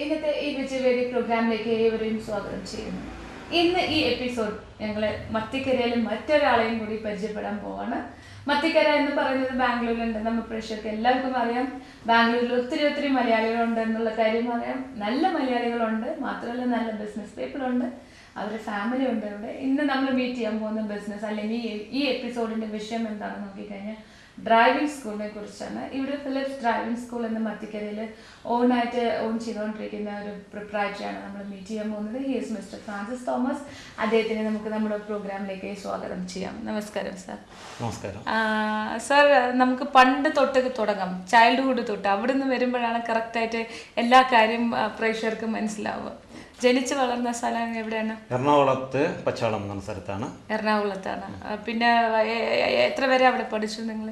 ഇന്നത്തെ ഈ വിജയവേദി പ്രോഗ്രാമിലേക്ക് ഏവരെയും സ്വാഗതം ചെയ്യുന്നു. ഇന്ന് ഈ എപ്പിസോഡ് ഞങ്ങൾ മത്തിക്കരയിൽ മറ്റൊരാളെയും കൂടി പരിചയപ്പെടാൻ പോവാണ്. മത്തിക്കര എന്ന് പറയുന്നത് ബാംഗ്ലൂരിലുണ്ട്. നമ്മൾ പ്രേക്ഷകർക്ക് എല്ലാവർക്കും അറിയാം. ബാംഗ്ലൂരിൽ ഒത്തിരി മലയാളികളുണ്ട് എന്നുള്ള കാര്യം അറിയാം. നല്ല മലയാളികളുണ്ട്, മാത്രമല്ല നല്ല ബിസിനസ് പീപ്പിൾ ഉണ്ട്, അവരുടെ ഫാമിലി ഉണ്ട് ഇവിടെ. ഇന്ന് നമ്മൾ മീറ്റ് ചെയ്യാൻ പോകുന്ന ബിസിനസ് അല്ലെങ്കിൽ ഈ എപ്പിസോഡിന്റെ വിഷയം എന്താണെന്ന് നോക്കിക്കഴിഞ്ഞാൽ ഡ്രൈവിംഗ് സ്കൂളിനെ കുറിച്ചാണ്. ഇവിടെ ഫിലിപ്സ് ഡ്രൈവിംഗ് സ്കൂൾ എന്ന മത്തിക്കരയിൽ ഓൺ ചെയ്തുകൊണ്ടിരിക്കുന്ന ഒരു പ്രൊപ്രൈറ്ററിയാണ് നമ്മൾ മീറ്റ് ചെയ്യാൻ പോകുന്നത്. He is mister Francis Thomas. അദ്ദേഹത്തിന് നമുക്ക് നമ്മുടെ പ്രോഗ്രാമിലേക്ക് സ്വാഗതം ചെയ്യാം. നമസ്കാരം സാർ. നമസ്കാരം സാർ. നമുക്ക് പണ്ട് തൊട്ട് തുടങ്ങാം, ചൈൽഡ്ഹുഡ് തൊട്ട്. അവിടെ നിന്ന് വരുമ്പോഴാണ് കറക്റ്റായിട്ട് എല്ലാ കാര്യം പ്രേക്ഷകർക്ക് മനസ്സിലാവുക. ജനിച്ചു വളർന്ന സ്ഥലം എവിടെയാണ്? എറണാകുളത്ത് പച്ചാളം എന്ന സ്ഥലത്താണ്. എറണാകുളത്താണ്. പിന്നെ എത്ര വരെ അവിടെ പഠിച്ചു നിങ്ങൾ?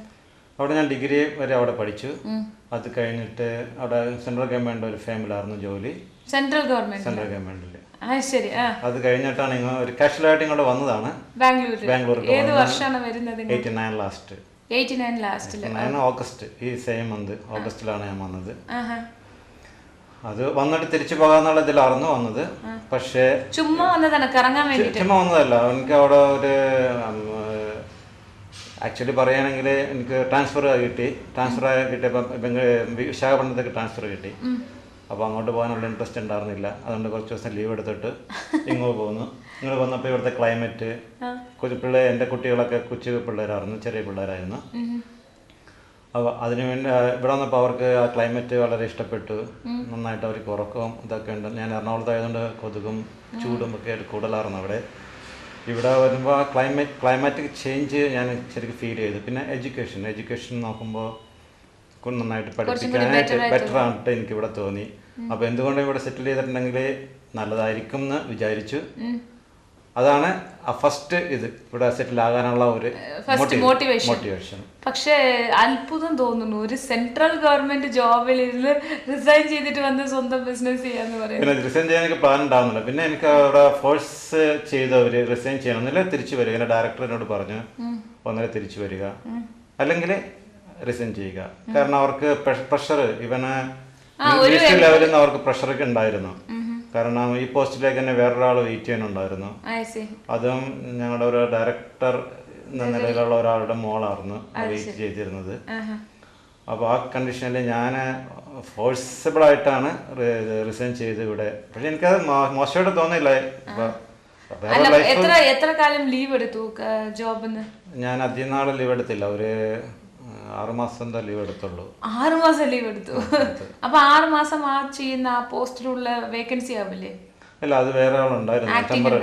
അവിടെ ഞാൻ ഡിഗ്രി വരെ അവിടെ പഠിച്ചു. അത് കഴിഞ്ഞിട്ട് അവിടെ സെൻട്രൽ ഗവൺമെന്റ് ഒരു ഫേമിലായിരുന്നു ജോലി. സെൻട്രൽ ഗവൺമെന്റിൽ. ശരി. അത് കഴിഞ്ഞിട്ടാണ് ഒരു കാഷ്വലായിട്ട് ഇങ്ങോട്ട് വന്നതാണ് ബാംഗ്ലൂർ. ഏത് വർഷമാണ് വരുന്നത്? 89 ലാസ്റ്റ് ഓഗസ്റ്റ്. ഈ സെയിം മന്ത് ഓഗസ്റ്റിലാണ് ഞാൻ വന്നത്. അത് വന്നിട്ട് തിരിച്ചു പോകാന്നുള്ള ഇതിലായിരുന്നു വന്നത്. പക്ഷേ ചുമ്മാ വന്നതാണ്, കറങ്ങാൻ വേണ്ടി? ചുമ്മാ വന്നതല്ല. എനിക്ക് അവിടെ ഒരു ആക്ച്വലി പറയുകയാണെങ്കിൽ എനിക്ക് ട്രാൻസ്ഫർ കിട്ടിയപ്പോൾ വിശാഖപട്ടണത്തേക്ക് ട്രാൻസ്ഫർ കിട്ടി. അപ്പോൾ അങ്ങോട്ട് പോകാനുള്ള ഇൻട്രസ്റ്റ് ഉണ്ടായിരുന്നില്ല. അതുകൊണ്ട് കുറച്ച് ദിവസം ലീവ് എടുത്തിട്ട് ഇങ്ങോട്ട് പോകുന്നു. ഇങ്ങോട്ട് വന്നപ്പോൾ ഇവിടുത്തെ ക്ലൈമറ്റ്, എൻ്റെ കുട്ടികളൊക്കെ കൊച്ചു പിള്ളേരായിരുന്നു, ചെറിയ പിള്ളേരായിരുന്നു. അപ്പോൾ അതിനുവേണ്ടി ഇവിടെ വന്നപ്പോൾ അവർക്ക് ആ ക്ലൈമറ്റ് വളരെ ഇഷ്ടപ്പെട്ടു. നന്നായിട്ട് അവർക്ക് ഉറക്കവും ഇതൊക്കെ ഉണ്ട്. ഞാൻ എറണാകുളത്തായതുകൊണ്ട് കൊതുകും ചൂടും ഒക്കെ കൂടുതലായിരുന്നു അവിടെ. ഇവിടെ വരുമ്പോൾ ആ ക്ലൈമാറ്റിക് ചേഞ്ച് ഞാൻ ശരിക്കും ഫീൽ ചെയ്തു. പിന്നെ എഡ്യൂക്കേഷൻ നോക്കുമ്പോൾ നന്നായിട്ട് പഠിപ്പിക്കാനായിട്ട് ബെറ്റർ ആയിട്ട് എനിക്ക് ഇവിടെ തോന്നി. അപ്പോൾ എന്തുകൊണ്ട് ഇവിടെ സെറ്റിൽ ചെയ്തിട്ടുണ്ടെങ്കിൽ നല്ലതായിരിക്കും എന്ന് വിചാരിച്ചു. അതാണ് ഫസ്റ്റ് ഇവിടെ സെറ്റിൽ ആകാനുള്ള ഒരു മോട്ടിവേഷൻ. പക്ഷേ അത്ഭുതം തോന്നുന്നു, ഒരു സെൻട്രൽ ഗവൺമെന്റ് ജോബിൽ ഇരുന്ന് റിസൈൻ ചെയ്തിട്ട് വന്ന് സ്വന്തം ബിസിനസ് ചെയ്യാന്ന് പറയുന്നത്. പിന്നെ റിസൈൻ ചെയ്യാൻ എനിക്ക് പ്ലാൻ ഉണ്ടാവുന്നില്ല. പിന്നെ എനിക്ക് അവിടെ ഫോഴ്സ് ചെയ്തവര് റിസൈൻ ചെയ്യണം, ഒന്നില്ല തിരിച്ചു വരിക. എൻ്റെ ഡയറക്ടറിനോട് പറഞ്ഞു ഒന്നില്ല തിരിച്ചു വരിക, അല്ലെങ്കിൽ റിസൈൻ ചെയ്യുക. കാരണം അവർക്ക് പ്രഷർ, ഇവന് ലെവലിൽ നിന്ന് അവർക്ക് പ്രഷറൊക്കെ ഉണ്ടായിരുന്നു. കാരണം ഈ പോസ്റ്റിലേക്ക് തന്നെ വേറൊരാൾ വെയിറ്റ് ചെയ്യാനുണ്ടായിരുന്നു. അതും ഞങ്ങളുടെ ഒരു ഡയറക്ടർ എന്ന നിലയിലുള്ള ഒരാളുടെ മോളായിരുന്നു വെയിറ്റ് ചെയ്തിരുന്നത്. അപ്പോൾ ആ കണ്ടീഷനിൽ ഞാൻ ഫോഴ്സിബിൾ ആയിട്ടാണ് റിസൈൻ ചെയ്ത് ഇവിടെ. പക്ഷെ എനിക്കത് മോശമായിട്ട് തോന്നിയില്ല. എത്ര കാലം ലീവ് എടുത്തു ജോബിന്? ഞാൻ അധികം നാൾ ലീവ് എടുത്തില്ല. ഒരു 6 മാസം ലീവ് എടുത്തുള്ളൂ. 6 മാസം ലീവ് എടുത്തു. അപ്പൊ 6 മാസം ആ ചെയ്യുന്ന ആ പോസ്റ്റിലുള്ള വേക്കൻസി ആവില്ലേ? ഇല്ല, അത് വേറെ ആളുണ്ടായിരുന്നു,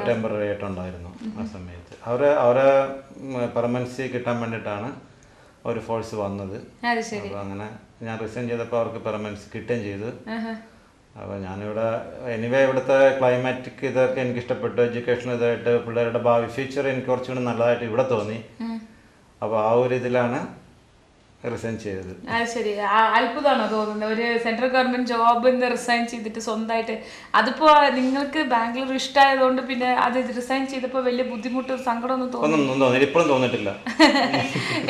ടെമ്പററി ആയിട്ടുണ്ടായിരുന്നു ആ സമയത്ത്. അവരെ പെർമനൻസി കിട്ടാൻ വേണ്ടിയിട്ടാണ് ഒരു ഫോഴ്സ് വന്നത്. അപ്പോൾ അങ്ങനെ ഞാൻ റിസൈൻ ചെയ്തപ്പോൾ അവർക്ക് പെർമനൻസി കിട്ടുകയും ചെയ്തു. അപ്പോൾ ഞാനിവിടെ എനിവേ ഇവിടുത്തെ ക്ലൈമാറ്റിക് ഇതൊക്കെ എനിക്ക് ഇഷ്ടപ്പെട്ടു. എഡ്യൂക്കേഷൻ ഇതായിട്ട് പിള്ളേരുടെ ഭാവി ഫ്യൂച്ചർ എനിക്ക് കുറച്ചുകൂടി നല്ലതായിട്ട് ഇവിടെ തോന്നി. അപ്പോൾ ആ ഒരു ഇതിലാണ് റിസൈൻ ചെയ്തത്. ശരി. അത്ഭുതമാണോ തോന്നുന്നത്, ഒരു സെൻട്രൽ ഗവൺമെന്റ് ജോബിൽ നിന്ന് റിസൈൻ ചെയ്തിട്ട് സ്വന്തമായിട്ട്? അതിപ്പോ നിങ്ങൾക്ക് ബാംഗ്ലൂർ ഇഷ്ടമായതുകൊണ്ട് പിന്നെ അത് റിസൈൻ ചെയ്തപ്പോ വലിയ ബുദ്ധിമുട്ടും സങ്കടമൊന്നും തോന്നിയിട്ടില്ല?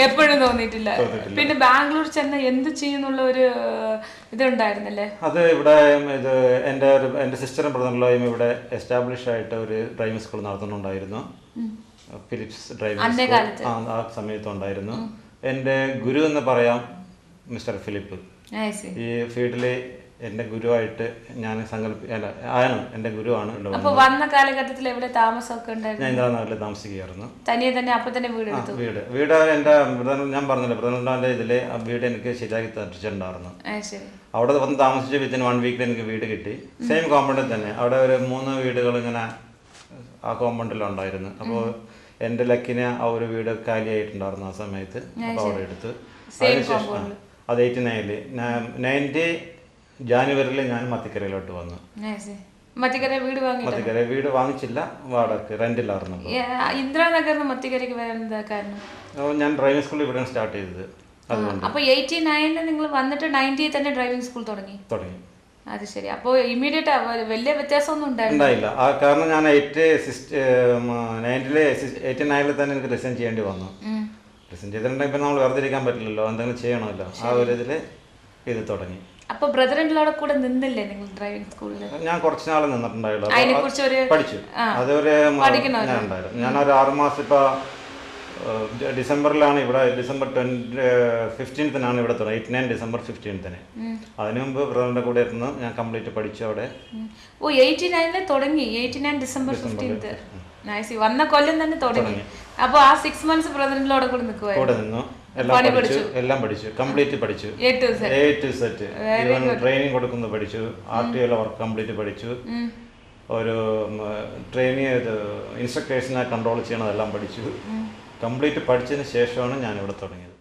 എപ്പോഴും തോന്നിയിട്ടില്ല. പിന്നെ ബാംഗ്ലൂർ ചെന്ന് എന്ത് ചെയ്യുന്നുള്ള ഒരു ഇതുണ്ടായിരുന്നല്ലേ? അത് ഇവിടെ എൻ്റെ സിസ്റ്ററും ബ്രദറിലും ഇവിടെ എസ്റ്റാബ്ലിഷ് ആയിട്ട് ഒരു ഡ്രൈവിംഗ് സ്കൂൾ നടത്തുന്നുണ്ടായിരുന്നു. ഫിലിപ്സ് ഡ്രൈവിംഗ് സ്കൂൾ ആ സമയത്തുണ്ടായിരുന്നു. എൻ്റെ ഗുരു എന്ന് പറയാം മിസ്റ്റർ ഫിലിപ്പ്. ഈ ഫീൽഡിലെ എൻ്റെ ഗുരുവായിട്ട് ഞാൻ എൻ്റെ ഗുരുവാണ്. വന്ന കാലഘട്ടത്തിൽ എവിടെ താമസമൊക്കെ ഉണ്ടായിരുന്നു? ഞാൻ ഇന്ദിരാനഗറിൽ താമസിക്കുകയായിരുന്നു. വീട് എൻ്റെ ഞാൻ പറഞ്ഞില്ല, ബ്രദറിൻ്റെ ഇതിലെ ആ വീട് എനിക്ക് ശരിയാക്കി തന്നിട്ടുണ്ടായിരുന്നു. അവിടെ വന്ന് താമസിച്ച് വിത്തിൻ 1 വീക്കിൽ എനിക്ക് വീട് കിട്ടി. സെയിം കോമ്പൗണ്ടിൽ തന്നെ. അവിടെ ഒരു 3 വീടുകൾ ഇങ്ങനെ ആ കോമ്പൗണ്ടിലുണ്ടായിരുന്നു. അപ്പോൾ എൻ്റെ ലക്കിന് ആ ഒരു വീട് കാലിയായിട്ടുണ്ടായിരുന്നു ആ സമയത്ത്. അപ്പോൾ അവിടെ എടുത്ത് അത് 89 ജാനുവരിയിൽ ഞാൻ മത്തിക്കരയിലോട്ട് വന്നു. മത്തിക്കര വീട് വാങ്ങിച്ചില്ല, വാടക റെന്റിലായിരുന്നു. ഇന്ദിരാനഗറിന് മത്തിക്കരയ്ക്ക് വരാൻ എന്താ കാരണം? ഞാൻ ഡ്രൈവിംഗ് സ്കൂൾ ഇവിടെ സ്റ്റാർട്ട് ചെയ്തത്. അപ്പോൾ 89 നിങ്ങൾ വന്നിട്ട് 90 തന്നെ ഡ്രൈവിംഗ് സ്കൂൾ തുടങ്ങി. അത് ശരി. അപ്പോൾ ഇമ്മീഡിയറ്റ് വലിയ വ്യത്യാസമൊന്നും ഉണ്ടായില്ല. കാരണം ഞാൻ 89 തന്നെ എനിക്ക് റിസൈൻ ചെയ്യേണ്ടി വന്നു. റിസൈൻ ചെയ്തിട്ടുണ്ടെങ്കിൽ നമ്മൾ വെറുതെ ഇരിക്കാൻ പറ്റില്ലല്ലോ, എന്തെങ്കിലും ചെയ്യണമല്ലോ. ആ ഒരു ഇതിൽ ഇത് തുടങ്ങി. അപ്പൊ ബ്രദർ ഇൻ ലോയുടെ കൂടെ നിന്നില്ലേ നിങ്ങൾ ഡ്രൈവിംഗ് സ്കൂളിൽ? ഞാൻ കുറച്ച് നാൾ നിന്നിട്ടുണ്ടായിരുന്നു. അതിനെ കുറിച്ച് ഒരു പഠിച്ചു. അതൊരു ഞാൻ ഉണ്ടായിരുന്നു. ഞാനൊരു 6 മാസം ഇപ്പൊ ഡിസംബറിലാണ് ഇവിടെ, ഡിസംബർ 15-നാണ് ഇവിടെ തുടങ്ങി. 89 ഡിസംബർ 15-ന്. അതിനു മുമ്പ് ബ്രദറിന്റെ കൂടെ ഇരുന്ന് ഞാൻ കംപ്ലീറ്റ് പഠിച്ചു അവിടെ. ഓ 89 തുടങ്ങി, 89 ഡിസംബർ 15. നൈസ്. വന്ന കൊല്ലം തന്നെ തുടങ്ങി. അപ്പൊ ആ 6 മന്ത്സ് ബ്രദർ ഇൻ ലോയുടെ കൂടെ നിൽക്കുവായിരുന്നു. കൂടെ നിന്നു, എല്ലാം പഠിച്ചു, കംപ്ലീറ്റ് പഠിച്ചു, A to Z. Even training കൊടുക്കുന്നത് പഠിച്ചു, RTO വർക്ക് കംപ്ലീറ്റ് പഠിച്ചു, ഒരു ട്രെയിനിങ് ഇൻസ്ട്രക്ടേഴ്സിനെ കൺട്രോൾ ചെയ്യണതെല്ലാം പഠിച്ചു. കംപ്ലീറ്റ് പഠിച്ചതിന് ശേഷമാണ് ഞാൻ ഇവിടെ തുടങ്ങിയത്.